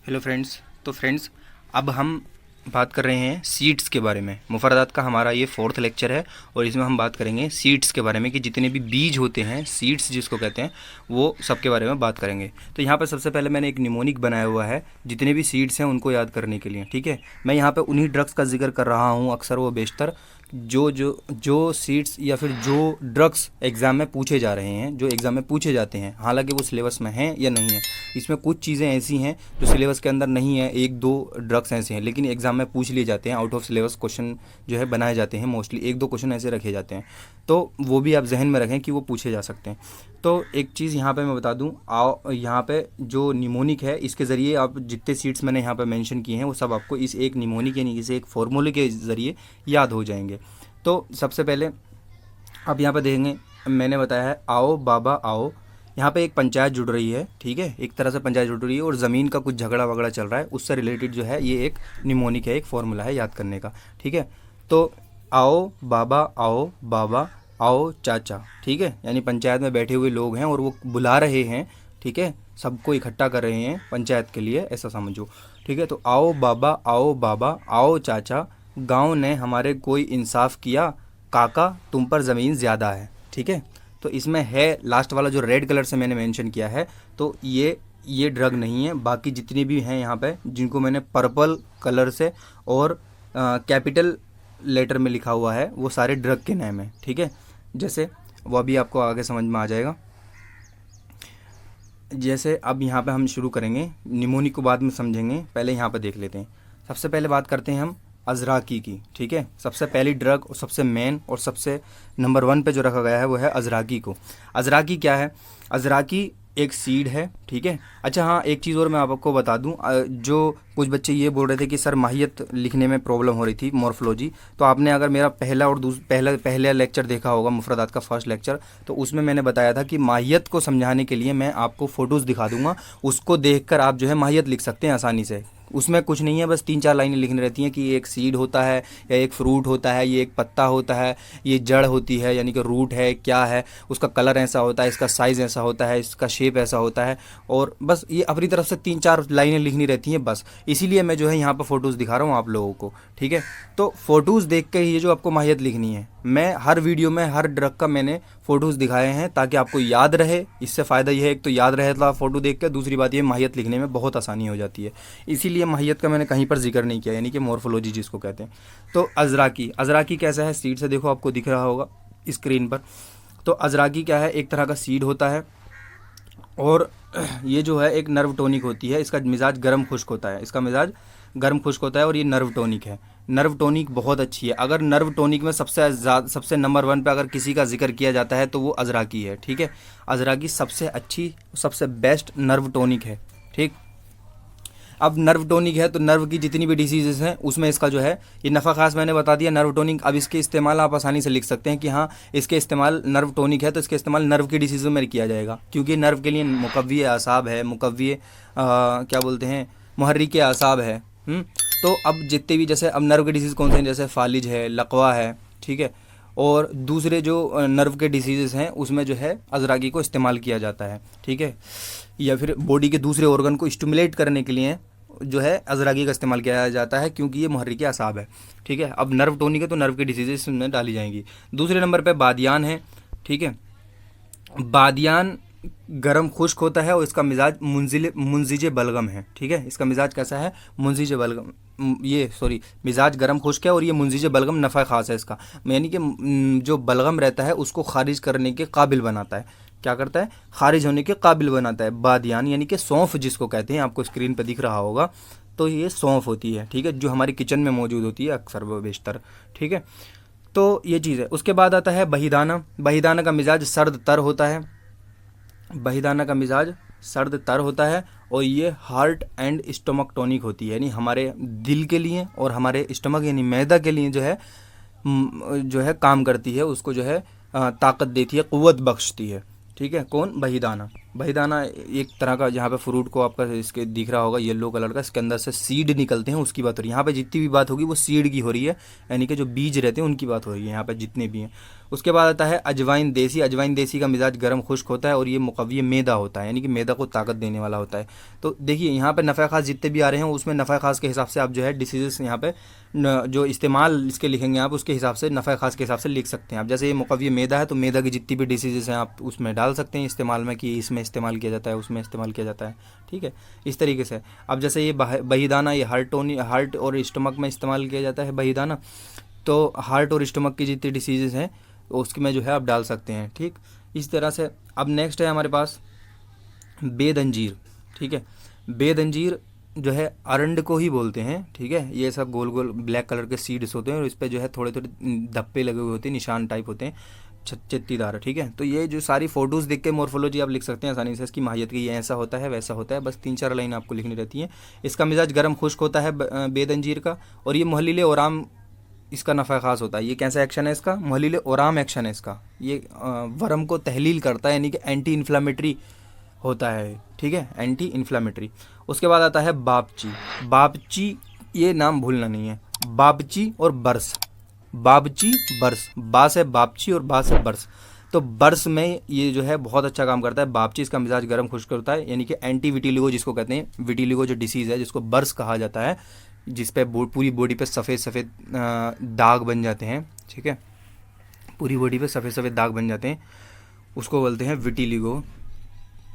Hello friends. तो friends, अब हम बात कर रहे हैं सीड्स के बारे में। मुफर्रदात का हमारा ये 4th लेक्चर है और इसमें हम बात करेंगे सीड्स के बारे में कि जितने भी बीज होते हैं, सीड्स जिसको कहते हैं, वो सब के बारे में बात करेंगे। तो यहाँ पर सबसे पहले मैंने एक निमोनिक बनाया हुआ है जितने भी सीड्स हैं उनको याद करने के लिए। ठीक है, मैं यहाँ पे उन्हीं ड्रग्स का जिक्र कर रहा हूँ अक्सर व बेशतर जो सीड्स या फिर जो ड्रग्स एग्ज़ाम में पूछे जा रहे हैं, जो एग्ज़ाम में पूछे जाते हैं, हालांकि वो सिलेबस में हैं या नहीं है। इसमें कुछ चीज़ें ऐसी हैं जो सिलेबस के अंदर नहीं है, एक दो ड्रग्स ऐसे हैं लेकिन एग्ज़ाम में पूछ लिए जाते हैं। आउट ऑफ सिलेबस क्वेश्चन जो है बनाए जाते हैं, मोस्टली एक दो क्वेश्चन ऐसे रखे जाते हैं, तो वो भी आप जहन में रखें कि वो पूछे जा सकते हैं। तो एक चीज़ यहाँ पे मैं बता दूँ, आओ यहाँ पे जो निमोनिक है इसके ज़रिए आप जितने सीड्स मैंने यहाँ पे मेंशन किए हैं वो सब आपको इस एक निमोनिक यानी इस एक फार्मूले के ज़रिए याद हो जाएंगे। तो सबसे पहले आप यहाँ पे देखेंगे, मैंने बताया है आओ बाबा आओ। यहाँ पे एक पंचायत जुड़ रही है, ठीक है, एक तरह से पंचायत जुड़ रही है और ज़मीन का कुछ झगड़ा वगड़ा चल रहा है, उससे रिलेटेड जो है ये एक निमोनिक है, एक फॉर्मूला है याद करने का। ठीक है, तो आओ बाबा आओ चाचा, ठीक है, यानी पंचायत में बैठे हुए लोग हैं और वो बुला रहे हैं, ठीक है, सबको इकट्ठा कर रहे हैं पंचायत के लिए, ऐसा समझो। ठीक है, तो आओ बाबा आओ चाचा, गांव ने हमारे कोई इंसाफ किया, काका तुम पर ज़मीन ज़्यादा है। ठीक है, तो इसमें है लास्ट वाला जो रेड कलर से मैंने मेंशन किया है, तो ये ड्रग नहीं है। बाकी जितनी भी हैं यहाँ पे जिनको मैंने पर्पल कलर से और कैपिटल लेटर में लिखा हुआ है वो सारे ड्रग के नाम हैं। ठीक है, जैसे वो अभी आपको आगे समझ में आ जाएगा। जैसे अब यहाँ पे हम शुरू करेंगे, निमोनिक को बाद में समझेंगे, पहले यहाँ पे देख लेते हैं। सबसे पहले बात करते हैं हम अज़राकी की। ठीक है, सबसे पहली ड्रग और सबसे मेन और सबसे नंबर 1 पे जो रखा गया है वो है अज़राकी को। अज़राकी क्या है? अज़राकी एक सीड है। ठीक है, अच्छा हाँ, एक चीज़ और मैं आपको बता दूं, जो कुछ बच्चे ये बोल रहे थे कि सर माहियत लिखने में प्रॉब्लम हो रही थी, मॉर्फोलॉजी, तो आपने अगर मेरा पहला और पहला लेक्चर देखा होगा, मुफर्रदात का फर्स्ट लेक्चर, तो उसमें मैंने बताया था कि माहियत को समझाने के लिए मैं आपको फ़ोटोज़ दिखा दूंगा, उसको देखकर आप जो है माहियत लिख सकते हैं आसानी से। उसमें कुछ नहीं है, बस 3-4 लाइनें लिखनी रहती हैं कि ये एक सीड होता है या एक फ्रूट होता है, ये एक पत्ता होता है, ये जड़ होती है यानी कि रूट है, क्या है, उसका कलर ऐसा होता है, इसका साइज़ ऐसा होता है, इसका शेप ऐसा होता है, और बस ये अपनी तरफ से 3-4 लाइनें लिखनी रहती हैं बस। इसीलिए मैं जो है यहाँ पर फ़ोटोज़ दिखा रहा हूँ आप लोगों को। ठीक है, तो फ़ोटोज़ देख के ही ये जो आपको माहियत लिखनी है, मैं हर वीडियो में हर ड्रग का मैंने फ़ोटोज़ दिखाए हैं ताकि आपको याद रहे। इससे फ़ायदा यह है, एक तो याद रहे था फ़ोटो देख कर, दूसरी बात ये माहियत लिखने में बहुत आसानी हो जाती है। इसीलिए माहियत का मैंने कहीं पर जिक्र नहीं किया, यानी कि मॉर्फोलॉजी जिसको कहते हैं। तो अज़राकी कैसा है? सीड से देखो, आपको दिख रहा होगा स्क्रीन पर। तो अज़राकी क्या है? एक तरह का सीड होता है और ये जो है एक नर्व टॉनिक होती है। इसका मिजाज गर्म खुश्क होता है, इसका मिजाज गर्म खुश्क होता है और ये नर्व टॉनिक है। नर्व टॉनिक बहुत अच्छी है। अगर नर्व टॉनिक में सबसे नंबर 1 पे अगर किसी का जिक्र किया जाता है तो वो अज़राकी है। ठीक है, अज़राकी सबसे अच्छी, सबसे बेस्ट नर्व टॉनिक है। ठीक, अब नर्व टॉनिक है तो नर्व की जितनी भी डिसीज़ हैं उसमें इसका जो है ये नफ़ा खास मैंने बता दिया, नर्व टॉनिक। अब इसके इस्तेमाल आप आसानी से लिख सकते हैं कि हाँ, इसके इस्तेमाल नर्व टॉनिक है तो इसके इस्तेमाल नर्व की डिसीज़ में किया जाएगा, क्योंकि नर्व के लिए मुकव्वी आसाब है, क्या बोलते हैं, मुहर्रिक आसाब है। तो अब जितने भी, जैसे अब नर्व के डिसीज़ कौन से हैं, जैसे फालिज है, लकवा है, ठीक है, और दूसरे जो नर्व के डिसीज़ हैं उसमें जो है अज़राकी को इस्तेमाल किया जाता है। ठीक है, या फिर बॉडी के दूसरे ऑर्गन को स्टिमुलेट करने के लिए जो है अज़राकी का इस्तेमाल किया जाता है, क्योंकि ये मुहर्रिक आसाब है। ठीक है, अब नर्व टॉनिक है तो नर्व की डिसीज़ इसमें डाली जाएंगी। दूसरे नंबर पे बादियान है। ठीक है, बादियान गरम खुश्क होता है और इसका मिजाज मुंजिज बलगम है। ठीक है, इसका मिजाज कैसा है? मुंजिज बलगम, मिजाज गरम खुश्क है और ये मुंजिज बलगम नफ़ा ख़ास है इसका, यानी कि जो बलगम रहता है उसको खारिज करने के काबिल बनाता है। क्या करता है? खारिज होने के काबिल बनाता है। बादियान यानी कि सौंफ जिसको कहते हैं, आपको स्क्रीन पर दिख रहा होगा, तो ये सौंफ होती है। ठीक है, जो हमारे किचन में मौजूद होती है अक्सर व बेशतर। ठीक है, तो ये चीज़ है। उसके बाद आता है बहीदाना। बहीदाना का मिजाज सर्द तर होता है। बहीदाना का मिजाज सर्द तर होता है और ये हार्ट एंड स्टमक टॉनिक होती है, यानी हमारे दिल के लिए और हमारे स्टमक यानी मैदा के लिए जो है काम करती है, उसको जो है ताकत देती है, क़ुव्वत बख्शती है। ठीक है, कौन? बहीदाना। बहीदाना एक तरह का, जहाँ पे फ्रूट को आपका इसके दिख रहा होगा येलो कलर का, इसके अंदर से सीड निकलते हैं, उसकी बात हो रही है यहाँ पे। जितनी भी बात होगी वो सीड की हो रही है, यानी कि जो बीज रहते हैं उनकी बात हो रही है यहाँ पे जितने भी हैं। उसके बाद आता है अजवाइन देसी। अजवाइन देसी का मिजाज गर्म खुश्क होता है और ये मुकव्वी मैदा होता है, यानी कि मैदा को ताकत देने वाला होता है। तो देखिए यहाँ पे नफ़ा खास जितने भी आ रहे हैं उसमें नफ़ा खास के हिसाब से आप जो है डिसीजेस यहाँ पे जो इस्तेमाल इसके लिखेंगे आप, उसके हिसाब से नफ़ा खास के हिसाब से लिख सकते हैं आप। जैसे ये मुकव्वी मैदा है तो मैदा की जितनी भी डिसीजेस हैं आप उसमें डाल सकते हैं इस्तेमाल में, कि इसमें इस्तेमाल किया जाता है, उसमें इस्तेमाल किया जाता है, ठीक है, इस तरीके से। अब जैसे ये बहीदाना, ये हार्ट और स्टमक में इस्तेमाल किया जाता है बहीदाना, तो हार्ट और स्टमक की जितनी डिसीजेज हैं उसकी में जो है आप डाल सकते हैं, ठीक, इस तरह से। अब नेक्स्ट है हमारे पास बेदंजीर, ठीक है। बेदंजीर जो है अरंड को ही बोलते हैं, ठीक है। ये सब गोल गोल ब्लैक कलर के सीड्स होते हैं और इस पर जो है थोड़े थोड़े धब्बे लगे हुए होते हैं, निशान टाइप होते हैं, चत्तीदार, ठीक है। तो ये जो सारी फोटोज़ देख के मोर्फोलॉजी आप लिख सकते हैं आसानी से इसकी माहियत की, ये ऐसा होता है वैसा होता है, बस 3-4 लाइन आपको लिखनी रहती है। इसका मिजाज गर्म खुश्क होता है बेदंजीर का, और ये महलिल ओराम इसका नफ़ा खास होता है। ये कैसा एक्शन है इसका? महलिल ओराम एक्शन है इसका। ये वर्म को तहलील करता है, यानी कि एंटी इन्फ्लामेटरी होता है, ठीक है, एंटी इन्फ्लामेटरी। उसके बाद आता है बापची। बापची, ये नाम भूलना नहीं है, बापची और बर्स, बापची बर्स, बा से बापची और बा से बर्स। तो बर्स में ये जो है बहुत अच्छा काम करता है। बापची इसका मिजाज गर्म खुश्क होता है, यानी कि एंटी विटिलिगो जिसको कहते हैं, विटिलिगो जो डिसीज़ है जिसको बर्स कहा जाता है, जिस पे पूरी बॉडी पे सफ़ेद सफ़ेद दाग बन जाते हैं, ठीक है, पूरी बॉडी पे सफ़ेद सफ़ेद दाग बन जाते हैं, उसको बोलते हैं विटिलिगो,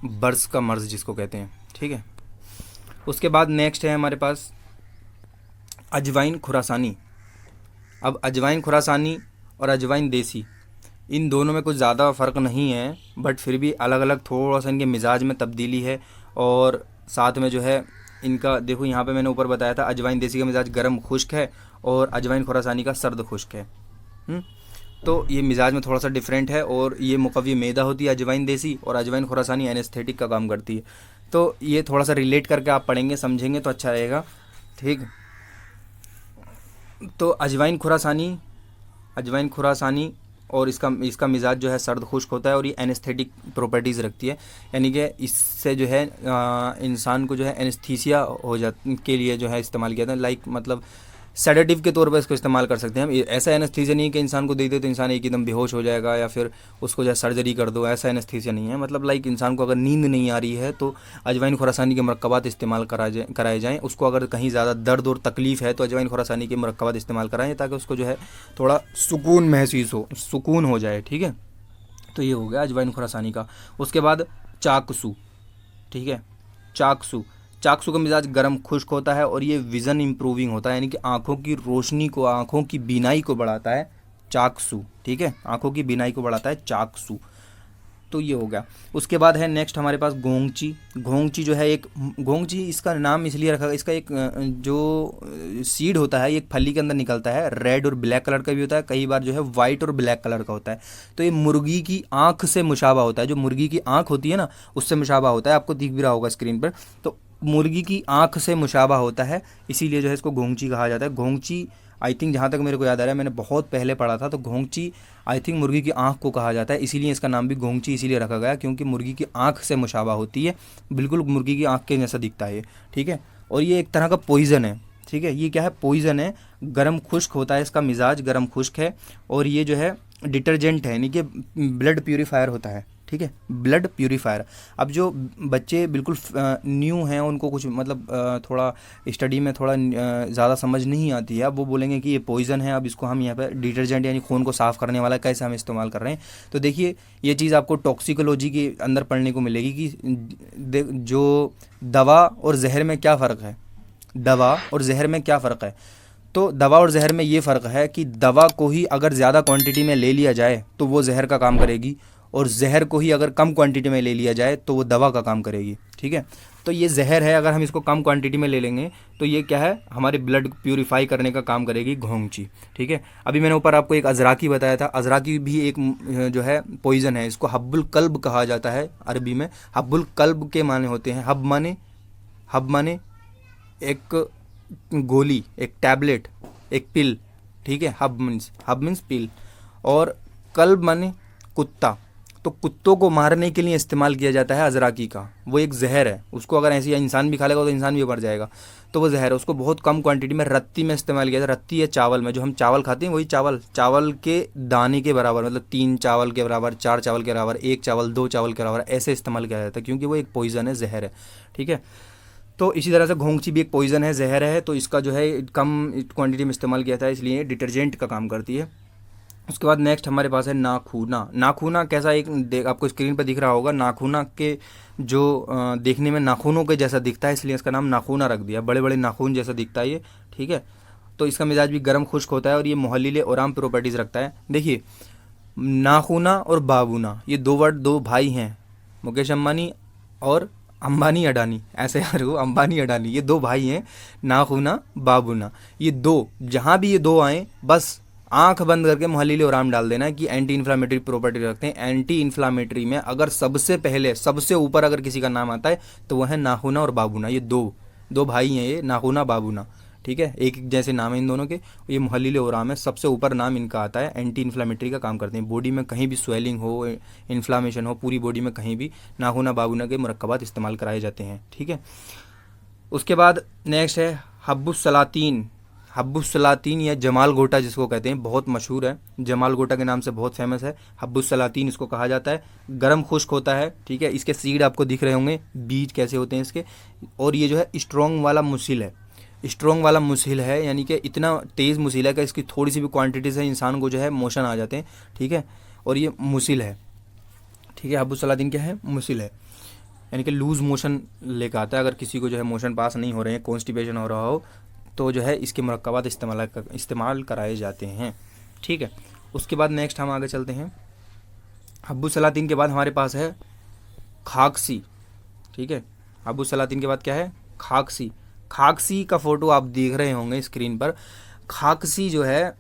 बर्स का मर्ज जिसको कहते हैं, ठीक है। उसके बाद नेक्स्ट है हमारे पास अजवाइन खुरासानी। अब अजवाइन खुरासानी और अजवाइन देसी, इन दोनों में कुछ ज़्यादा फ़र्क नहीं है, बट फिर भी अलग अलग थोड़ा सा इनके मिजाज में तब्दीली है। और साथ में जो है इनका देखो यहाँ पे मैंने ऊपर बताया था, अजवाइन देसी का मिजाज गर्म खुश्क है और अजवाइन खुरासानी का सर्द खुश्क है। तो ये मिजाज में थोड़ा सा डिफरेंट है, और ये मुकव्वी मैदा होती है अजवाइन देसी, और अजवाइन खुरासानी एनेस्थेटिक का काम करती है। तो ये थोड़ा सा रिलेट करके आप पढ़ेंगे समझेंगे तो अच्छा रहेगा, ठीक। तो अजवाइन खुरासानी और इसका मिजाज जो है सर्द खुश्क होता है, और ये एनेस्थेटिक प्रॉपर्टीज़ रखती है, यानी कि इससे जो है इंसान को जो है एनेस्थीसिया हो जा के लिए जो है इस्तेमाल किया था, लाइक मतलब सेडेटिव के तौर पर इसको इस्तेमाल कर सकते हैं हम। ऐसा एनेस्थीसिया नहीं है कि इंसान को दे दे तो इंसान एकदम बेहोश हो जाएगा या फिर उसको जो है सर्जरी कर दो, ऐसा एनेस्थीसिया नहीं है। मतलब लाइक इंसान को अगर नींद नहीं आ रही है तो अजवाइन खुरासानी के मरकबात इस्तेमाल कराए जाएँ। उसको अगर कहीं ज़्यादा दर्द और तकलीफ़ है तो अजवाइन खुरासानी के मरकबात इस्तेमाल कराएँ, ताकि उसको जो है थोड़ा सुकून महसूस हो, सुकून हो जाए, ठीक है। तो ये हो गया अजवाइन खुरासानी का। उसके बाद चाकसू, ठीक है, चाकसू का मिजाज गर्म खुश्क होता है और ये विज़न इम्प्रूविंग होता है, यानी कि आँखों की रोशनी को, आँखों की बीनाई को बढ़ाता है चाकसू, ठीक है, आँखों की बीनाई को बढ़ाता है चाकसू। तो ये हो गया। उसके बाद है नेक्स्ट हमारे पास गोंगची। गोंगची जो है एक, गोंगची इसका नाम इसलिए रखा, इसका एक जो सीड होता है ये एक फली के अंदर निकलता है, रेड और ब्लैक कलर का भी होता है, कई बार जो है वाइट और ब्लैक कलर का होता है। तो ये मुर्गी की आँख से मुशाबा होता है, जो मुर्गी की आँख होती है ना उससे मुशाबा होता है, आपको दिख भी रहा होगा स्क्रीन पर। तो मुर्गी की आँख से मुशाबा होता है, इसीलिए जो है इसको घोंगची कहा जाता है। घोंगची आई थिंक, जहाँ तक मेरे को याद आ रहा है, मैंने बहुत पहले पढ़ा था, तो घोंगची आई थिंक मुर्गी की आँख को कहा जाता है, इसीलिए इसका नाम भी घोंगची इसीलिए रखा गया क्योंकि मुर्गी की आँख से मुशाबा होती है, बिल्कुल मुर्गी की आँख के जैसा दिखता है ये, ठीक है। और ये एक तरह का पॉइज़न है, ठीक है, ये क्या है, पॉइज़न है, गर्म खुश्क होता है, इसका मिजाज गर्म खुश्क है, और ये जो है डिटर्जेंट है, यानी कि ब्लड प्यूरीफायर होता है, ठीक है, ब्लड प्यूरीफायर। अब जो बच्चे बिल्कुल न्यू हैं, उनको कुछ मतलब थोड़ा स्टडी में थोड़ा ज़्यादा समझ नहीं आती है, अब वो बोलेंगे कि ये पॉइज़न है, अब इसको हम यहाँ पे डिटर्जेंट यानी खून को साफ़ करने वाला कैसे हम इस्तेमाल कर रहे हैं। तो देखिए ये चीज़ आपको टॉक्सिकोलॉजी के अंदर पढ़ने को मिलेगी कि जो दवा और जहर में क्या फ़र्क है, दवा और जहर में क्या फ़र्क है। तो दवा और जहर में ये फ़र्क है कि दवा को ही अगर ज़्यादा क्वांटिटी में ले लिया जाए तो वो जहर का काम करेगी, और जहर को ही अगर कम क्वांटिटी में ले लिया जाए तो वो दवा का काम करेगी, ठीक है। तो ये जहर है, अगर हम इसको कम क्वांटिटी में ले लेंगे तो ये क्या है, हमारे ब्लड प्यूरिफाई करने का काम करेगी घोंगची, ठीक है। अभी मैंने ऊपर आपको एक अजराकी बताया था, अजराकी भी एक जो है पॉइज़न है, इसको हब्बुल कल्ब कहा जाता है अरबी में। हब्बुल कल्ब के माने होते हैं, हब माने एक गोली, एक टैबलेट, एक पिल, ठीक है, हब मीन्स पिल, और कल्ब माने कुत्ता। तो कुत्तों को मारने के लिए इस्तेमाल किया जाता है अजराकी का। वो एक जहर है, उसको अगर ऐसे इंसान भी खा लेगा तो इंसान भी मर जाएगा, तो वो जहर है। उसको बहुत कम क्वांटिटी में रत्ती में इस्तेमाल किया जाता है। रत्ती है चावल में, जो हम चावल खाते हैं वही चावल के दाने के बराबर, मतलब 3 चावल के बराबर, 4 चावल के बराबर, 1 चावल, 2 चावल के बराबर, ऐसे इस्तेमाल किया जाता है, क्योंकि वो एक पॉइजन है, जहर है। ठीक है, तो इसी तरह से घोंघची भी एक पॉइजन है, जहर है, तो इसका जो है कम क्वांटिटी में इस्तेमाल किया जाता है, इसलिए डिटर्जेंट का काम करती है। उसके बाद नेक्स्ट हमारे पास है नाखूना। नाखूना कैसा, एक आपको स्क्रीन पर दिख रहा होगा, नाखूना के जो देखने में नाखूनों के जैसा दिखता है, इसलिए इसका नाम नाखूना रख दिया। बड़े बड़े नाखून जैसा दिखता है ये। ठीक है, तो इसका मिजाज भी गर्म खुश्क होता है और ये मुहल्लिल आराम प्रॉपर्टीज़ रखता है। देखिए, नाखूना और बाबूना, ये दो भाई हैं, मुकेश अंबानी और अंबानी अडानी, ऐसे यार वो अंबानी अडानी, ये 2 भाई हैं, नाखूना बाबूना। ये 2, जहाँ भी ये 2 आए बस आंख बंद करके मुहल्लिल आराम डाल देना है कि एंटी इन्फ्लामेटरी प्रॉपर्टी रखते हैं। एंटी इन्फ्लामेटरी में अगर सबसे पहले, सबसे ऊपर अगर किसी का नाम आता है तो वह है नाखूना और बाबूना। ये दो भाई हैं, ये नाखूना बाबूना। ठीक है, एक जैसे नाम है इन दोनों के। ये मुहल्लिल आराम है, सबसे ऊपर नाम इनका आता है। एंटी इन्फ्लामेटरी का काम करते हैं। बॉडी में कहीं भी स्वेलिंग हो, इन्फ्लामेशन हो, पूरी बॉडी में कहीं भी नाखूना बाबूना के मुरक्कबात इस्तेमाल कराए जाते हैं। ठीक है, उसके बाद नेक्स्ट है हब्बुस सलातीन। हब्बुस सलातीन या जमाल गोटा जिसको कहते हैं, बहुत मशहूर है, जमाल गोटा के नाम से बहुत फेमस है। हब्बुस सलातीन इसको कहा जाता है। गर्म खुश्क होता है। ठीक है, इसके सीड आपको दिख रहे होंगे, बीज कैसे होते हैं इसके। और ये जो है स्ट्रॉन्ग वाला मुसिल है, स्ट्रॉन्ग वाला मुसिल है, यानी कि इतना तेज़ मुसिल है कि इसकी थोड़ी सी भी क्वांटिटी से इंसान को जो है मोशन आ जाते हैं। ठीक है, और ये मुसिल है। ठीक है, हब्बुस सलातीन क्या है, मुसिल है, यानी कि लूज़ मोशन लेकर आता है। अगर किसी को जो है मोशन पास नहीं हो रहे हैं, कॉन्स्टिपेशन हो रहा हो, तो जो है इसके मुरक्कबात इस्तेमाल कराए जाते हैं। ठीक है, उसके बाद नेक्स्ट हम आगे चलते हैं। हब्बुस सलातीन के बाद हमारे पास है खाकसी। ठीक है, हब्बुस सलातीन के बाद क्या है, खाकसी। खाकसी का फ़ोटो आप देख रहे होंगे स्क्रीन पर। खाकसी जो है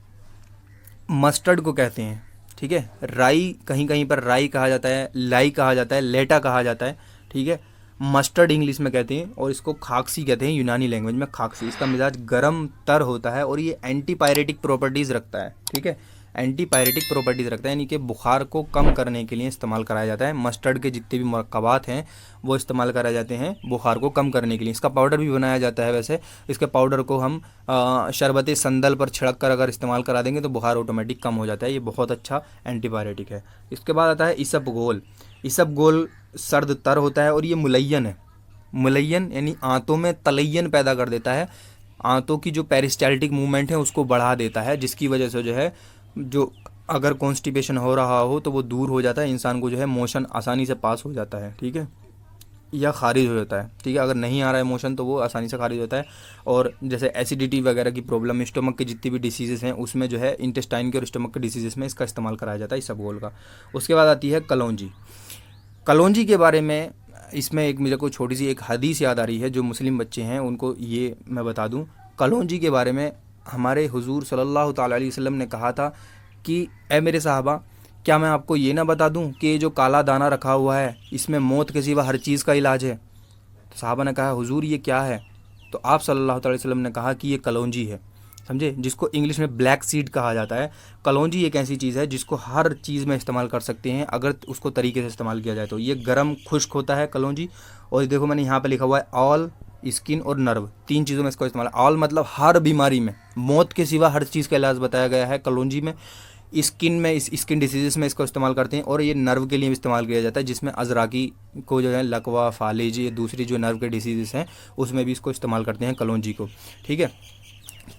मस्टर्ड को कहते हैं। ठीक है, राई, कहीं कहीं पर राई कहा जाता है, लाई कहा जाता है, लेटा कहा जाता है। ठीक है, मस्टर्ड इंग्लिश में कहते हैं और इसको खाकसी कहते हैं यूनानी लैंग्वेज में, खाकसी। इसका मिजाज गर्म तर होता है और ये एंटीपायरेटिक प्रॉपर्टीज़ रखता है। ठीक है, एंटीपायरेटिक प्रॉपर्टीज़ रखता है, यानी कि बुखार को कम करने के लिए इस्तेमाल कराया जाता है। मस्टर्ड के जितने भी मुरक्कबात हैं वो इस्तेमाल कराए जाते हैं बुखार को कम करने के लिए। इसका पाउडर भी बनाया जाता है। वैसे इसके पाउडर को हम शरबत संदल पर छिड़क कर अगर इस्तेमाल करा देंगे तो बुखार ऑटोमेटिक कम हो जाता है। ये बहुत अच्छा एंटीपायरेटिक है। इसके बाद आता है इसबगोल। इसबगोल सर्द तर होता है और ये मुलय्यन है। मुलय्यन यानी आंतों में तलय्यन पैदा कर देता है, आंतों की जो पेरिस्टाल्टिक मूवमेंट है उसको बढ़ा देता है, जिसकी वजह से जो है, जो अगर कॉन्स्टिपेशन हो रहा हो तो वो दूर हो जाता है, इंसान को जो है मोशन आसानी से पास हो जाता है। ठीक है, या खारिज हो जाता है। ठीक है, अगर नहीं आ रहा है मोशन तो वो आसानी से खारिज होता है। और जैसे एसिडिटी वगैरह की प्रॉब्लम, स्टमक के जितनी भी डिसीजेस हैं उसमें जो है, इंटेस्टाइन के और स्टमक के डिसीजेस में इसका इस्तेमाल कराया जाता है इसबगोल का। उसके बाद आती है कलौंजी। कलौंजी के बारे में इसमें एक मेरे को छोटी सी एक हदीस याद आ रही है, जो मुस्लिम बच्चे हैं उनको ये मैं बता दूं। कलौंजी के बारे में हमारे हुजूर सल्लल्लाहु ताला अलैहि वसल्लम ने कहा था कि ए मेरे साहबा, क्या मैं आपको ये ना बता दूं कि ये जो काला दाना रखा हुआ है इसमें मौत के सिवा हर चीज़ का इलाज है। तो साहबा ने कहा, हुजूर ये क्या है? तो आप सल्लल्लाहु अलैहि वसल्लम ने कहा कि ये कलौंजी है। समझे, जिसको इंग्लिश में ब्लैक सीड कहा जाता है। कलौंजी एक ऐसी चीज़ है जिसको हर चीज़ में इस्तेमाल कर सकते हैं अगर उसको तरीके से इस्तेमाल किया जाए तो। ये गर्म खुश्क होता है कलौंजी। और देखो मैंने यहाँ पे लिखा हुआ है ऑल स्किन और नर्व, 3 चीज़ों में इसको इस्तेमाल। ऑल मतलब हर बीमारी में, मौत के सिवा हर चीज़ का इलाज बताया गया है कलौंजी में। स्किन में, स्किन डिसीज़ में इसको इस्तेमाल करते हैं। और ये नर्व के लिए भी इस्तेमाल किया जाता है, जिसमें अजराकी को जो है, लकवा, फालिज, ये दूसरी जो नर्व के डिसीज़ हैं उसमें भी इसको इस्तेमाल करते हैं कलौंजी को। ठीक है,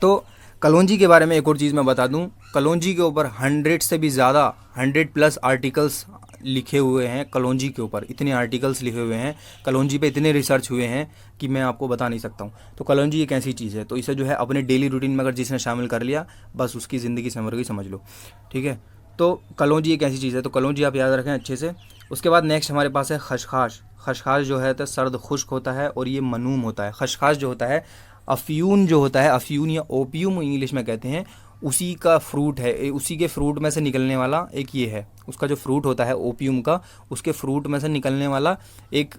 तो कलौंजी के बारे में एक और चीज़ मैं बता दूं। कलौंजी के ऊपर 100 से भी ज़्यादा, 100+ आर्टिकल्स लिखे हुए हैं कलौंजी के ऊपर। इतने आर्टिकल्स लिखे हुए हैं कलौंजी पे, इतने रिसर्च हुए हैं कि मैं आपको बता नहीं सकता हूँ। तो कलौंजी एक ऐसी चीज़ है, तो इसे जो है अपने डेली रूटीन में अगर जिसने शामिल कर लिया, बस उसकी ज़िंदगी संवर गई, समझ लो। ठीक है, तो कलौंजी एक ऐसी चीज़ है, तो कलौंजी आप याद रखें अच्छे से। उसके बाद नेक्स्ट हमारे पास है खशखाश। खशखाश जो है तो सर्द खुश्क होता है और ये मनूम होता है। खशखाश जो होता है, अफ्यून जो होता है, अफ्यून या ओपियम इंग्लिश में कहते हैं, उसी का फ्रूट है। उसी के फ्रूट में से निकलने वाला एक ये है, उसका जो फ्रूट होता है ओपियम का, उसके फ्रूट में से निकलने वाला एक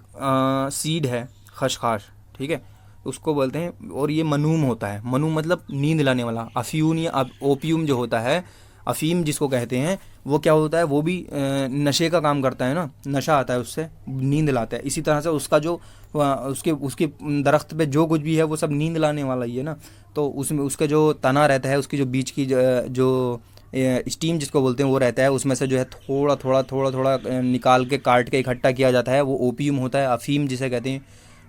सीड है खशखाश। ठीक है, उसको बोलते हैं। और ये मनूम होता है। मनूम मतलब नींद लाने वाला। अफ्यून या ओपियम जो होता है, अफ़ीम जिसको कहते हैं वो क्या होता है, वो भी नशे का काम करता है ना, नशा आता है उससे, नींद लाता है। इसी तरह से उसका जो उसके उसके दरख्त पे जो कुछ भी है वो सब नींद लाने वाला ही है ना। तो उसमें उसका जो तना रहता है, उसकी जो बीच की जो स्टीम जिसको बोलते हैं वो रहता है, उसमें से जो है थोड़ा थोड़ा थोड़ा थोड़ा निकाल के काट के इकट्ठा किया जाता है, वो ओपियम होता है, अफ़ीम जिसे कहते हैं,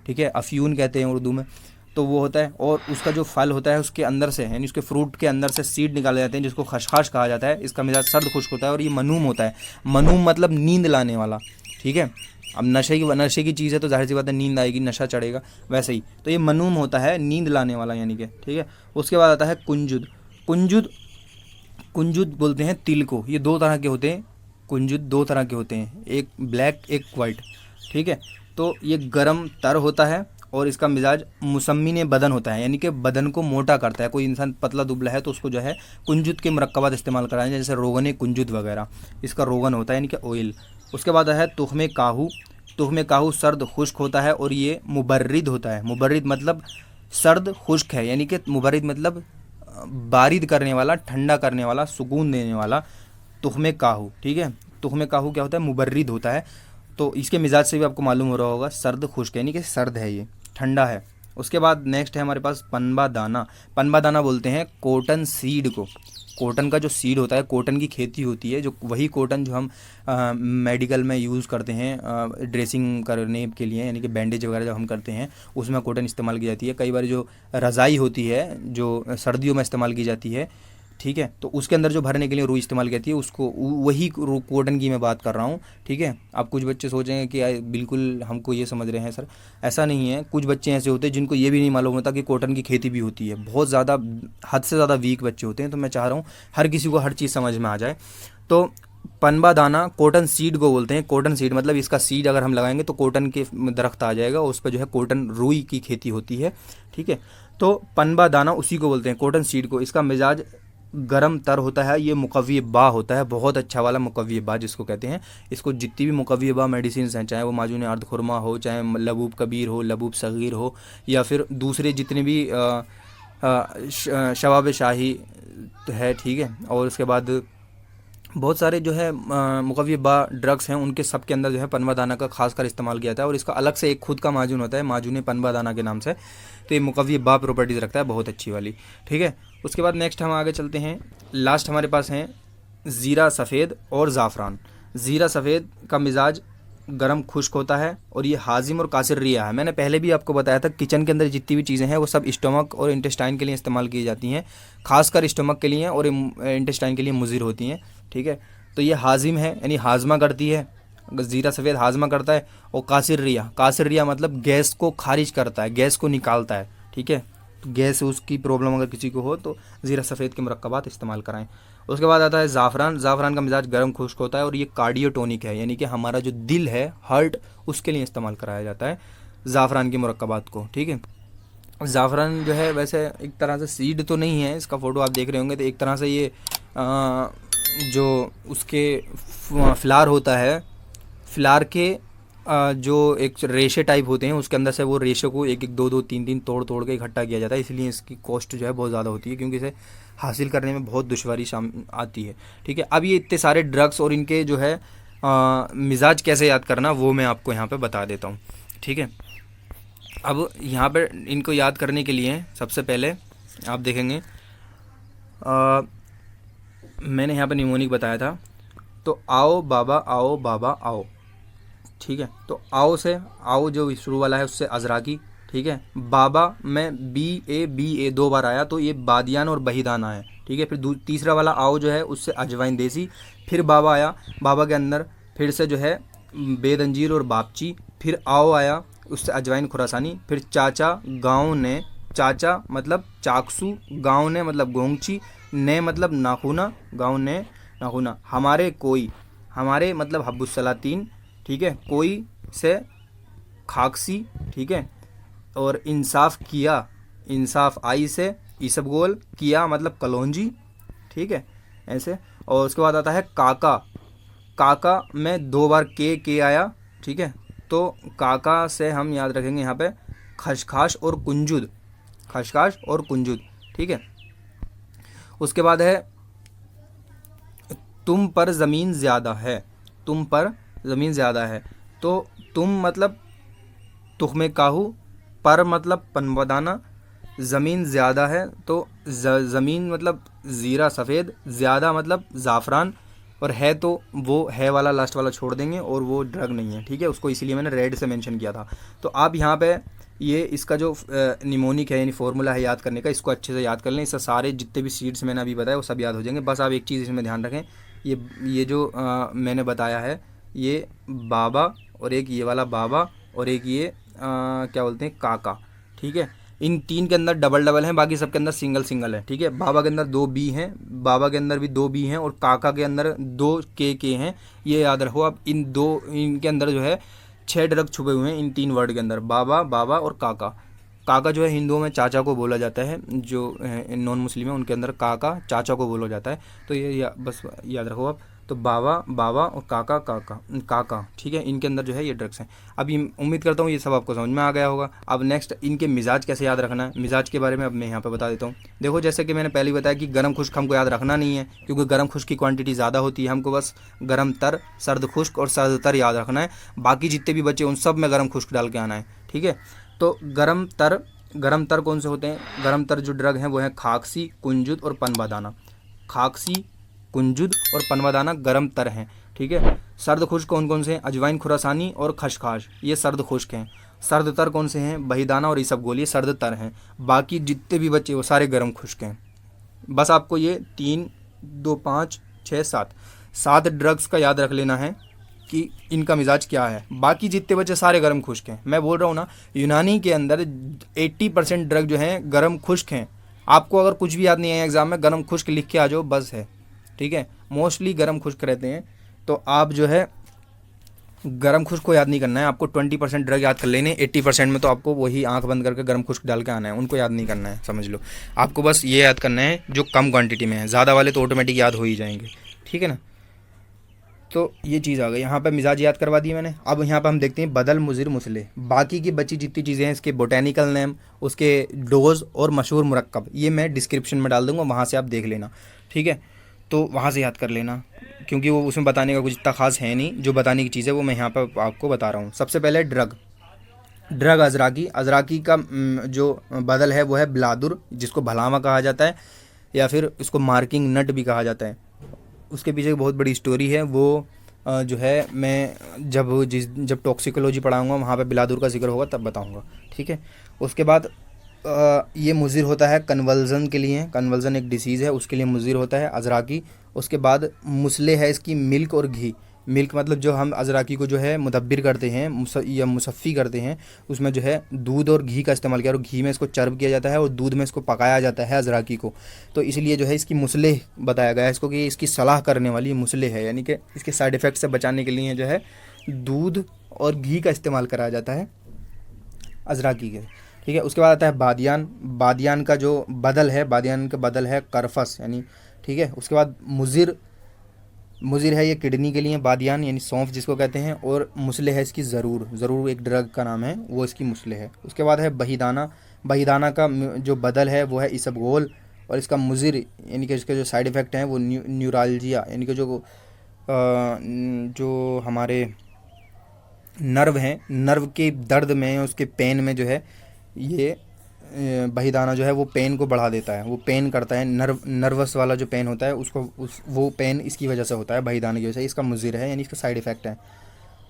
ठीक है, अफ्यून कहते हैं उर्दू में। तो वो होता है, और उसका जो फल होता है उसके अंदर से, यानी उसके फ्रूट के अंदर से सीड निकाले जाते हैं, जिसको खशखाश कहा जाता है। इसका मिजाज सर्द खुश्क होता है और ये मनूम होता है। मनूम मतलब नींद लाने वाला, ठीक है। अब नशे की चीज़ है तो जाहिर सी बात है नींद आएगी, नशा चढ़ेगा, वैसे ही तो ये मनूम होता है, नींद लाने वाला यानी कि, ठीक है। उसके बाद आता है कुंजुद। कुंजुद कुंजुद बोलते हैं तिल को। ये दो तरह के होते हैं, कुंजुद दो तरह के होते हैं, एक ब्लैक एक वाइट, ठीक है। तो ये गरम तर होता है और इसका मिजाज मुसम्मिन बदन होता है, यानी कि बदन को मोटा करता है। कोई इंसान पतला दुबला है तो उसको जो है कुंजुद के मुरक्कबात इस्तेमाल कराएं, जैसे रोगन कुंजुद वगैरह, इसका रोगन होता है यानी कि ऑयल। उसके बाद है तुख्मे काहू। तुख्मे काहू सर्द खुश्क होता है और ये मुबर्रिद होता है। मुबर्रिद मतलब सर्द खुश्क है, यानी कि मुबर्रिद मतलब बारिद करने वाला, ठंडा करने वाला, सुकून देने वाला, तुख्मे काहू, ठीक है। तुख्मे काहू क्या होता है, मुबर्रिद होता है। तो इसके मिजाज से भी आपको मालूम हो रहा होगा, सर्द खुश्क यानी कि सर्द है, ये ठंडा है। उसके बाद नेक्स्ट है हमारे पास पनबा दाना। पनबा दाना बोलते हैं कॉटन सीड को। कॉटन का जो सीड होता है, कॉटन की खेती होती है, जो वही कॉटन जो हम मेडिकल में यूज़ करते हैं ड्रेसिंग करने के लिए, यानी कि बैंडेज वगैरह जब हम करते हैं उसमें कॉटन इस्तेमाल की जाती है। कई बार जो रज़ाई होती है जो सर्दियों में इस्तेमाल की जाती है, ठीक है, तो उसके अंदर जो भरने के लिए रुई इस्तेमाल की जाती है, उसको वही कॉटन की मैं बात कर रहा हूँ, ठीक है। अब कुछ बच्चे सोचेंगे कि बिल्कुल हमको ये समझ रहे हैं सर, ऐसा नहीं है। कुछ बच्चे ऐसे होते हैं जिनको ये भी नहीं मालूम होता कि कॉटन की खेती भी होती है। बहुत ज़्यादा, हद से ज़्यादा वीक बच्चे होते हैं। तो मैं चाह रहा हूँ हर किसी को हर चीज़ समझ में आ जाए। तो पनबा दाना कॉटन सीड को बोलते हैं। कॉटन सीड मतलब इसका सीड अगर हम लगाएंगे तो कॉटन के दरख्त आ जाएगा, उस पर जो है कॉटन रुई की खेती होती है, ठीक है। तो पनबा दाना उसी को बोलते हैं, कॉटन सीड को। इसका मिजाज गरम तर होता है, ये मुकव्वी बा होता है, बहुत अच्छा वाला मुकव्वी बा जिसको कहते हैं। इसको जितनी भी मुकव्वी बा मेडिसिन हैं, चाहे वो माजून अर्द खुरमा हो, चाहे लबूब कबीर हो, लबूब सगीर हो, या फिर दूसरे जितने भी शवाब शाही है, ठीक है। और उसके बाद बहुत सारे जो है मुकव्वी बा ड्रग्स हैं, उनके सब के अंदर जो है पनबा दाना का खासकर इस्तेमाल किया जाता है। और इसका अलग से एक खुद का माजून होता है, माजून पनबा दाना के नाम से। तो ये मुकव्वी बा प्रॉपर्टीज़ रखता है, बहुत अच्छी वाली, ठीक है। उसके बाद नेक्स्ट हम आगे चलते हैं। लास्ट हमारे पास हैं ज़ीरा सफ़ेद और ज़ाफ़रान। ज़ीरा सफ़ेद का मिजाज गरम खुश्क होता है और ये हाजिम और कासिर रिया है। मैंने पहले भी आपको बताया था, किचन के अंदर जितनी भी चीज़ें हैं वो सब स्टमक और इंटेस्टाइन के लिए इस्तेमाल की जाती हैं, खासकर स्टमक के लिए और इंटेस्टाइन के लिए मुज़िर होती हैं, ठीक है। तो ये हाजिम है, यानी हाजमा करती है, ज़ीरा सफ़ेद हाजमा करता है। और कासिर रिया मतलब गैस को खारिज करता है, गैस को निकालता है, ठीक है। तो गैस उसकी प्रॉब्लम अगर किसी को हो तो ज़ीरा सफ़ेद के मुरक्कबात इस्तेमाल कराएं। उसके बाद आता है ज़ाफ़रान। ज़ाफ़रान का मिजाज गर्म खुश्क होता है और ये कार्डियोटोनिक है, यानी कि हमारा जो दिल है, हार्ट, उसके लिए इस्तेमाल कराया जाता है ज़ाफ़रान के मुरक्कबात को, ठीक है। ज़ाफ़रान जो है वैसे एक तरह से सीड तो नहीं है, इसका फ़ोटो आप देख रहे होंगे, तो एक तरह से ये जो उसके फ्लावर होता है, फ्लावर के जो एक रेशे टाइप होते हैं, उसके अंदर से वो रेशे को एक एक दो दो तीन तीन तोड़ तोड़ के इकट्ठा किया जाता है। इसलिए इसकी कॉस्ट जो है बहुत ज़्यादा होती है, क्योंकि इसे हासिल करने में बहुत दुश्वारी आती है, ठीक है। अब ये इतने सारे ड्रग्स और इनके जो है मिजाज कैसे याद करना, वो मैं आपको यहाँ पे बता देता हूँ, ठीक है। अब यहाँ पे इनको याद करने के लिए सबसे पहले आप देखेंगे मैंने यहाँ पे निमोनिक बताया था। तो आओ बाबा आओ बाबा आओ, ठीक है। तो आओ से, आओ जो शुरू वाला है उससे अजराकी, ठीक है। बाबा में बी ए दो बार आया तो ये बादियान और बहीदाना है, ठीक है। फिर तीसरा वाला आओ जो है उससे अजवाइन देसी। फिर बाबा आया, बाबा के अंदर फिर से जो है बेदंजीर और बापची। फिर आओ आया, उससे अजवाइन खुरासानी। फिर चाचा गाँव ने, चाचा मतलब चाकसू, गाँव ने मतलब गोंगची, ने मतलब नाखूना, गाँव ने नाखूना। हमारे कोई, हमारे मतलब हब्बुस्सलातीन, ठीक है। कोई से खाकसी, ठीक है। और इंसाफ किया, इंसाफ आई से ईसबगोल, किया मतलब कलौंजी, ठीक है, ऐसे। और उसके बाद आता है काका। काका में दो बार के आया, ठीक है। तो काका से हम याद रखेंगे यहाँ पे खशखाश और कुंजुद, खशखाश और कुंजुद, ठीक है। उसके बाद है तुम पर ज़मीन ज़्यादा है, तुम पर ज़मीन ज़्यादा है। तो तुम मतलब तुख्मे काहू, पर मतलब पनबदाना, ज़मीन ज़्यादा है तो ज़मीन मतलब ज़ीरा सफ़ेद, ज़्यादा मतलब ज़ाफ़रान, और है तो वो है वाला लास्ट वाला छोड़ देंगे और वो ड्रग नहीं है, ठीक है। उसको इसीलिए मैंने रेड से मेंशन किया था। तो आप यहाँ पे ये इसका जो निमोनिक है यानी फॉर्मूला है याद करने का, इसको अच्छे से याद कर लें। इससे सारे जितने भी सीड्स मैंने अभी बताया वो सब याद हो जाएंगे। बस आप एक चीज़ इसमें ध्यान रखें, ये जो मैंने बताया है, ये बाबा और एक ये वाला बाबा और एक ये क्या बोलते हैं काका, ठीक है। इन तीन के अंदर डबल डबल हैं, बाकी सबके अंदर सिंगल सिंगल है, ठीक है। बाबा के अंदर 2 बी हैं, बाबा के अंदर भी 2 बी हैं, और काका के अंदर 2 के हैं। ये याद रखो आप। इनके अंदर जो है 6 ड्रग छुपे हुए हैं इन 3 वर्ड के अंदर, बाबा, बाबा और काका। काका जो है हिंदुओं में चाचा को बोला जाता है, जो नॉन मुस्लिम है उनके अंदर काका चाचा को बोला जाता है। तो ये बस याद रखो आप। तो बाबा बाबा और काका काका काका, ठीक है। इनके अंदर जो है ये ड्रग्स हैं। अब ये उम्मीद करता हूँ ये सब आपको समझ में आ गया होगा। अब नेक्स्ट इनके मिजाज कैसे याद रखना है, मिजाज के बारे में अब मैं यहाँ पे बता देता हूँ। देखो जैसे कि मैंने पहले ही बताया कि गर्म खुश्क हमको याद रखना नहीं है, क्योंकि गर्म खुश्क की क्वांटिटी ज़्यादा होती है। हमको बस गर्म तर, सर्द खुश्क और सर्द तर याद रखना है। बाकी जितने भी बचे उन सब में गर्म खुश्क डाल के आना है, ठीक है। तो गर्म तर कौन से होते हैं? गर्म तर जो ड्रग हैं वो हैं खाकसी, कुंजुद और पनबादाना। खाकसी, कुंजुद और पनबादाना गर्म तर हैं, ठीक है। सर्द खुश्क कौन कौन से हैं? अजवाइन, खुरासानी और खशखाश, ये सर्द खुश्क हैं। सर्द तर कौन से हैं? बहीदाना और ईसबगोल, ये सर्द तर हैं। बाकी जितने भी बचे वो सारे गर्म खुश्क हैं। बस आपको ये 3, 2, 5, 6, 7 ड्रग्स का याद रख लेना है कि इनका मिजाज क्या है। बाकी जितने बचे सारे गर्म खुश्क हैं। मैं बोल रहा हूँ ना, यूनानी के अंदर 80% ड्रग जो हैं गर्म खुश्क हैं। आपको अगर कुछ भी याद नहीं है एग्जाम में, गर्म खुश्क लिख के आ जाओ, बस है, ठीक है। मोस्टली गर्म खुश्क रहते हैं। तो आप जो है गर्म खुश्क को याद नहीं करना है, आपको 20% ड्रग याद कर लेने, 80% में तो आपको वही आंख बंद करके गर्म खुश्क डाल के आना है, उनको याद नहीं करना है, समझ लो। आपको बस ये याद करना है जो कम क्वांटिटी में है, ज़्यादा वाले तो ऑटोमेटिक याद हो ही जाएंगे, ठीक है ना। तो ये चीज़ आ गई। यहाँ पे मिजाज याद करवा दिए मैंने। अब यहाँ पे हम देखते हैं बदल, मुजिर, मुसले। बाकी की बची जितनी चीज़ें हैं, इसके बोटेनिकल नेम, उसके डोज और मशहूर मुरक्कब, ये मैं डिस्क्रिप्शन में डाल दूँगा, वहाँ से आप देख लेना, ठीक है। तो वहाँ से याद कर लेना, क्योंकि वो उसमें बताने का कुछ इतना खास है नहीं। जो बताने की चीज़ है वो मैं यहाँ पर आपको बता रहा हूँ। सबसे पहले ड्रग अजराकी का जो बदल है वो है बिलादुर, जिसको भलावा कहा जाता है, या फिर इसको मार्किंग नट भी कहा जाता है। उसके पीछे बहुत बड़ी स्टोरी है। वो जो है मैं जब टॉक्सिकोलॉजी पढ़ाऊँगा वहाँ पे बिलादुर का जिक्र होगा तब बताऊँगा, ठीक है। उसके बाद ये मुजिर होता है कन्वर्जन के लिए। कन्वर्जन एक डिसीज़ है, उसके लिए मुजिर होता है अजराकी। उसके बाद मुसले है इसकी मिल्क और घी। मिल्क मतलब जो हम अजराकी को जो है मुदब्बिर करते हैं या मुसफ़ी करते हैं, उसमें जो है दूध और घी का इस्तेमाल किया, और घी में इसको चर्ब किया जाता है और दूध में इसको पकाया जाता है अजराकी को। तो इसलिए जो है इसकी मुसले बताया गया है इसको कि इसकी सलाह करने वाली मुसले है, यानी कि इसके साइड इफ़ेक्ट से बचाने के लिए जो है दूध और घी का इस्तेमाल कराया जाता है अजराकी के, ठीक है। उसके बाद आता है बादियान का जो बदल है, बादियान का बदल है करफस, यानी, ठीक है। उसके बाद मुजिर है ये किडनी के लिए, बादियान यानी सौंफ जिसको कहते हैं, और मुसले है इसकी ज़रूर एक ड्रग का नाम है, वो इसकी मुसले है। उसके बाद है बहीदाना का जो बदल है वो है इसबगोल, और इसका मुजिर यानी कि इसके जो साइड इफ़ेक्ट हैं वो न्यूरालजिया, यानी कि जो हमारे नर्व हैं, नर्व के दर्द में, उसके पेन में जो है ये बहीदाना जो है वो पेन को बढ़ा देता है, वो पेन करता है, नर्वस वाला जो पेन होता है उसको वो पेन इसकी वजह से होता है, बहीदाने की वजह से। इसका मुजिर है, यानी इसका साइड इफ़ेक्ट है,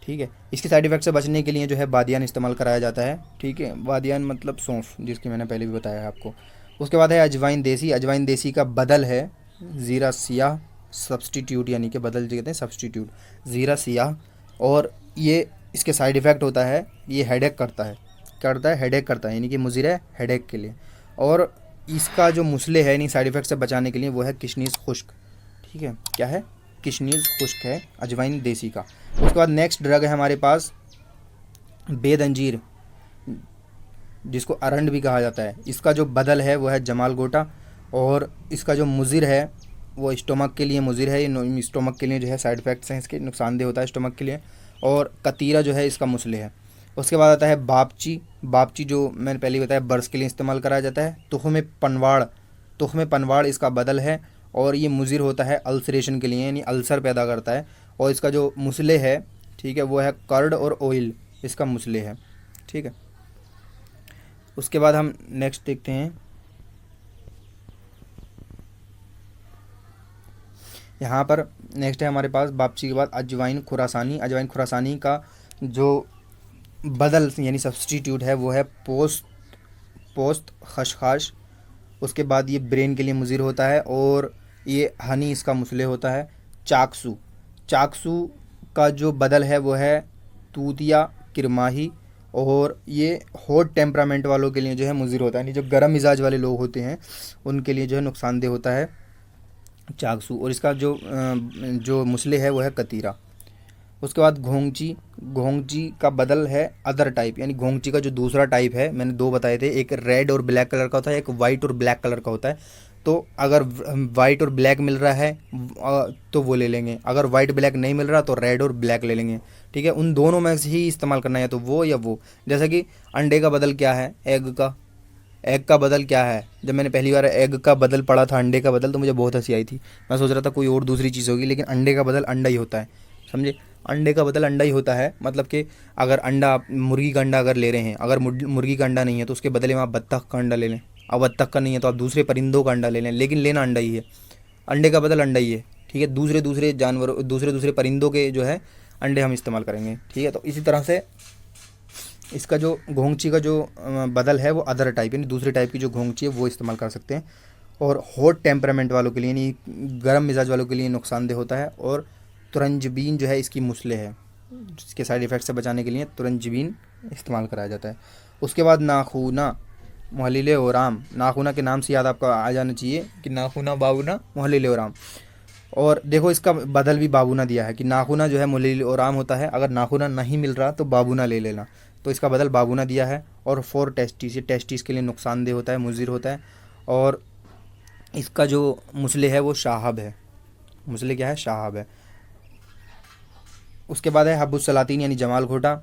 ठीक है। इसके साइड इफ़ेक्ट से बचने के लिए जो है बादियान इस्तेमाल कराया जाता है, ठीक है। बादियान मतलब सौंफ, जिसकी मैंने पहले भी बताया है आपको। उसके बाद है अजवाइन देसी का बदल है ज़ीरा सियाह, सब्सटीट्यूट, यानी कि बदल जो कहते हैं सब्सटीट्यूट, ज़ीरा सियाह। और ये इसके साइड इफ़ेक्ट होता है, ये हेडेक करता है, यानी कि मुजिर है हेडेक के लिए। और इसका जो मुसले है, यानी साइड इफ़ेक्ट से बचाने के लिए, वो है किशनीज़ खुश्क, ठीक है। क्या है? किशनीज़ खुश्क है अजवाइन देसी का। उसके बाद नेक्स्ट ड्रग है हमारे पास बेदंजीर, जिसको अरंड भी कहा जाता है। इसका जो बदल है वो है जमाल गोटा, और इसका जो मुजिर है वो स्टोमक के लिए मुजिर है। ये स्टोमक के लिए जो है साइड इफ़ेक्ट्स हैं इसके, नुकसानदेह होता है स्टोमक के लिए। और कतीरा जो है इसका मुसले है। उसके बाद आता है बापची जो मैंने पहले बताया बर्स के लिए इस्तेमाल कराया जाता है। तुख्मे पनवाड़ इसका बदल है, और ये मुज़िर होता है अल्सरेशन के लिए, यानी अल्सर पैदा करता है। और इसका जो मुसले है, ठीक है, वो है कर्ड और ऑयल, इसका मुसले है, ठीक है। उसके बाद हम नेक्स्ट देखते हैं, यहाँ पर नेक्स्ट है हमारे पास बापची के बाद अजवाइन खुरासानी। अजवाइन खुरासानी का जो बदल यानी सब्स्टिट्यूट है वो है पोस्त खशखाश। उसके बाद ये ब्रेन के लिए मुज़िर होता है और ये हनी इसका मुसले होता है। चाकसू, चाकसू का जो बदल है वो है तूतिया किरमाही, और ये हॉट टेम्परामेंट वालों के लिए जो है मुज़िर होता है, यानी जो गर्म मिजाज वाले लोग होते हैं उनके लिए जो है नुकसानदेह होता है चाकसू। और इसका जो मुसले है वो है कतीरा। उसके बाद घोंगची, घोंगची का बदल है अदर टाइप, यानी घोंगची का जो दूसरा टाइप है, मैंने दो बताए थे, एक रेड और ब्लैक कलर का होता है, एक वाइट और ब्लैक कलर का होता है। तो अगर वाइट और ब्लैक मिल रहा है तो वो ले लेंगे, अगर वाइट ब्लैक नहीं मिल रहा तो रेड और ब्लैक ले लेंगे, ठीक है। उन दोनों में से ही इस्तेमाल करना है, या तो वो या वो। जैसा कि अंडे का बदल क्या है, एग का बदल क्या है। जब मैंने पहली बार एग का बदल पढ़ा था, अंडे का बदल, तो मुझे बहुत हंसी आई थी। मैं सोच रहा था कोई और दूसरी चीज़ होगी, लेकिन अंडे का बदल अंडा ही होता है, समझे। अंडे का बदल अंडा ही होता है, मतलब कि अगर अंडा, मुर्गी का अंडा अगर ले रहे हैं, अगर मुर्गी का अंडा नहीं है तो उसके बदले में आप बत्तख का अंडा ले लें। अब बत्तख का नहीं है तो आप दूसरे परिंदों का अंडा ले लें, लेकिन लेना अंडा ही है। अंडे का बदल अंडा ही है, ठीक है। दूसरे जानवरों, दूसरे परिंदों के जो है अंडे हम इस्तेमाल करेंगे, ठीक है। तो इसी तरह से इसका जो घोंगची का जो बदल है वो अदर टाइप, यानी दूसरे टाइप की जो घोंगची है वो इस्तेमाल कर सकते हैं। और हॉट टेम्परामेंट वालों के लिए, यानी गर्म मिजाज वालों के लिए नुकसानदेह होता है। और तुरंजबीन जो है इसकी मुसले है, इसके साइड इफ़ेक्ट से बचाने के लिए तुरंजबीन इस्तेमाल कराया जाता है। उसके बाद नाखूना मुहल्लिल ओराम, नाखूना के नाम से याद आपका आ जाना चाहिए कि नाखूना बाबूना मुहल्लिल ओराम। और देखो इसका बदल भी बाबूना दिया है कि नाखूना जो है मुहल्लिल ओराम होता है, अगर नाखूना नहीं मिल रहा तो बाबूना ले लेना, तो इसका बदल बाबूना दिया है। और फॉर टेस्टिस, ये टेस्टिस के लिए नुकसानदेह होता है, मुज़िर होता है। और इसका जो मुसले है वो शाहब है, मुसले क्या है, शाहब है। उसके बाद है हब्बुल सलातीन यानी जमाल घोटा,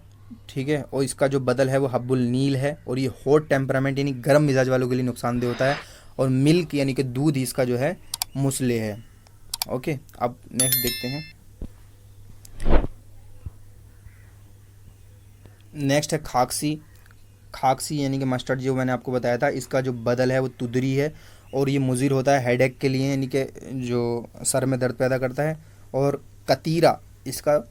ठीक है। और इसका जो बदल है वो हब्बुल नील है, और ये हॉट टेम्परामेंट यानी गर्म मिजाज वालों के लिए नुकसानदेह होता है। और मिल्क यानी कि दूध इसका जो है मुसले है, ओके। अब नेक्स्ट देखते हैं, नेक्स्ट है खाकसी। खाकसी यानी कि मस्टर्ड, जो मैंने आपको बताया था, इसका जो बदल है वो तुदरी है, और ये मुज़िर होता है हेडेक के लिए, यानी कि जो सर में दर्द पैदा करता है। और कतीरा इसका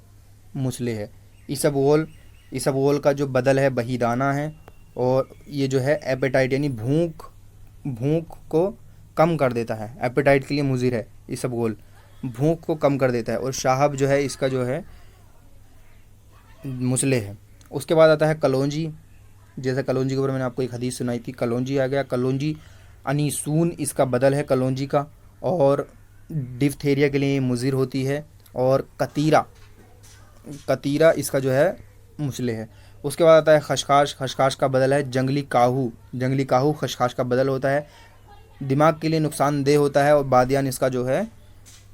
मुसले है। इसबगोल का जो बदल है बहीदाना है, और ये जो है एपेटाइट यानी भूख को कम कर देता है, एपेटाइट के लिए मुज़िर है इसबगोल, भूख को कम कर देता है। और शाहब जो है इसका जो है मुसले है। उसके बाद आता है कलौंजी। जैसे कलौंजी के ऊपर मैंने आपको एक हदीस सुनाई थी, कलौंजी आ गया। कलौंजी अनीसून इसका बदल है कलौंजी का, और डिफ्थेरिया के लिए मुज़िर होती है। और कतीरा इसका जो है मुसले है। उसके बाद आता है खशखाश। खशखाश का बदल है जंगली काहू। जंगली काहू खशखाश का बदल होता है, दिमाग के लिए नुकसानदेह होता है। और बादियान इसका जो है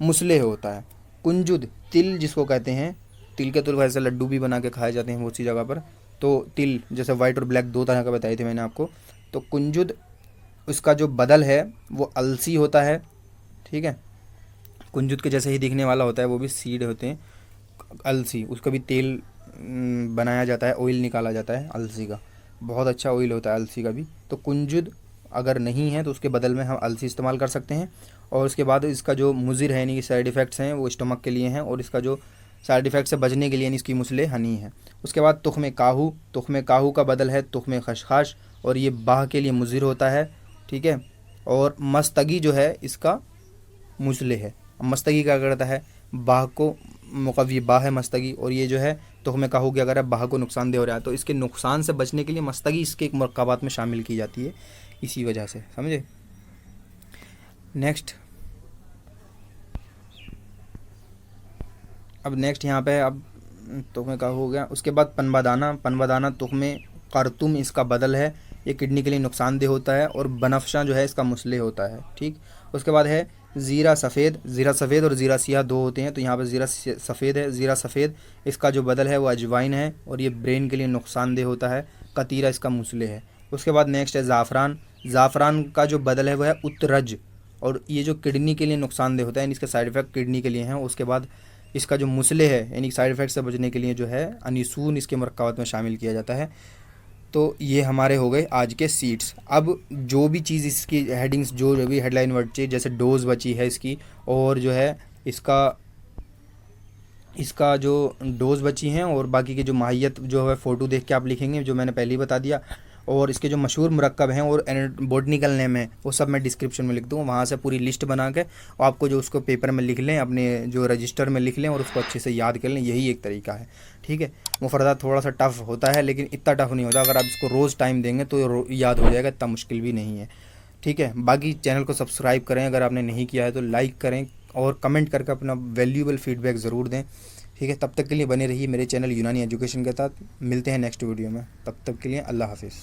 मुसले होता है। कुंजुद, तिल जिसको कहते हैं, तिल के तो वैसे लड्डू भी बना के खाए जाते हैं बहुत सी जगह पर। तो तिल जैसे वाइट और ब्लैक दो तरह का बताए थे मैंने आपको। तो कुंजुद उसका जो बदल है वो अलसी होता है, ठीक है। कुंजुद के जैसे ही दिखने वाला होता है, वो भी सीड होते हैं अलसी, उसका भी तेल बनाया जाता है, ऑयल निकाला जाता है अलसी का, बहुत अच्छा ऑयल होता है अलसी का भी। तो कुंजुद अगर नहीं है तो उसके बदल में हम अलसी इस्तेमाल कर सकते हैं। और उसके बाद इसका जो मुज़िर है यानी कि साइड इफ़ेक्ट्स हैं वो स्टमक के लिए हैं, और इसका जो साइड इफ़ेक्ट से बचने के लिए यानी इसकी मुसले हनी है। उसके बाद तुख्म काहू। तुख्म काहू का बदल है तुख्म खशखाश, और ये बाह के लिए मुज़िर होता है, ठीक है। और मस्तगी जो है इसका मुसले है। मस्तगी क्या करता है, बाह को मुकव्वी बाह है मस्तगी, और ये जो है तुख्म काहू क्या कर रहा है, बाह को नुकसानदेह हो रहा है। तो इसके नुकसान से बचने के लिए मस्तगी इसके एक मरकबात में शामिल की जाती है, इसी वजह से, समझे। नेक्स्ट, अब नेक्स्ट यहाँ पे अब तुख्मे का हो गया। उसके बाद पनबादाना। पनबादाना तुख्मे कारतुम इसका बदल है, ये किडनी के लिए नुकसानदेह होता है। और बनफशा जो है इसका मुसले होता है, ठीक। उसके बाद है ज़ीरा सफ़ेद। ज़ीरा सफ़ेद और ज़ीरा सियाह दो होते हैं, तो यहाँ पर ज़ीरा सफ़ेद है। ज़ीरा सफ़ेद इसका जो बदल है वो अजवाइन है, और ये ब्रेन के लिए नुकसानदेह होता है। कतीरा इसका मुसले है। उसके बाद नेक्स्ट है ज़ाफ़रान। ज़ाफ़रान का जो बदल है वो है उतरज, और ये जो किडनी के लिए नुकसानदेह होता है, यानी इसके साइड इफ़ेक्ट किडनी के लिए हैं। उसके बाद इसका जो मुसले है, यानी साइड इफ़ेक्ट से बचने के लिए जो है अनिसून इसके मरकबात में शामिल किया जाता है। तो ये हमारे हो गए आज के सीड्स। अब जो भी चीज़ इसकी हेडिंग्स, जो भी हेडलाइन वर्ड चाहिए, जैसे डोज बची है इसकी, और जो है इसका जो डोज बची हैं, और बाकी की जो माहियत जो है फ़ोटो देख के आप लिखेंगे, जो मैंने पहले ही बता दिया। और इसके जो मशहूर मुरक्कब हैं और बॉटनिकल नेम है, वो सब मैं डिस्क्रिप्शन में लिख दूँगा, वहाँ से पूरी लिस्ट बना के और आपको जो उसको पेपर में लिख लें, अपने जो रजिस्टर में लिख लें और उसको अच्छे से याद कर लें। यही एक तरीका है, ठीक है। मुफर्रदात थोड़ा सा टफ़ होता है, लेकिन इतना टफ़ नहीं होता। अगर आप इसको रोज़ टाइम देंगे तो याद हो जाएगा, इतना मुश्किल भी नहीं है, ठीक है। बाकी चैनल को सब्सक्राइब करें, अगर आपने नहीं किया है तो लाइक करें, और कमेंट करके अपना वैल्यूएबल फीडबैक ज़रूर दें, ठीक है। तब तक के लिए बने रहिए मेरे चैनल यूनानी एजुकेशन के साथ। मिलते हैं नेक्स्ट वीडियो में, तब तक के लिए अल्लाह हाफिज़।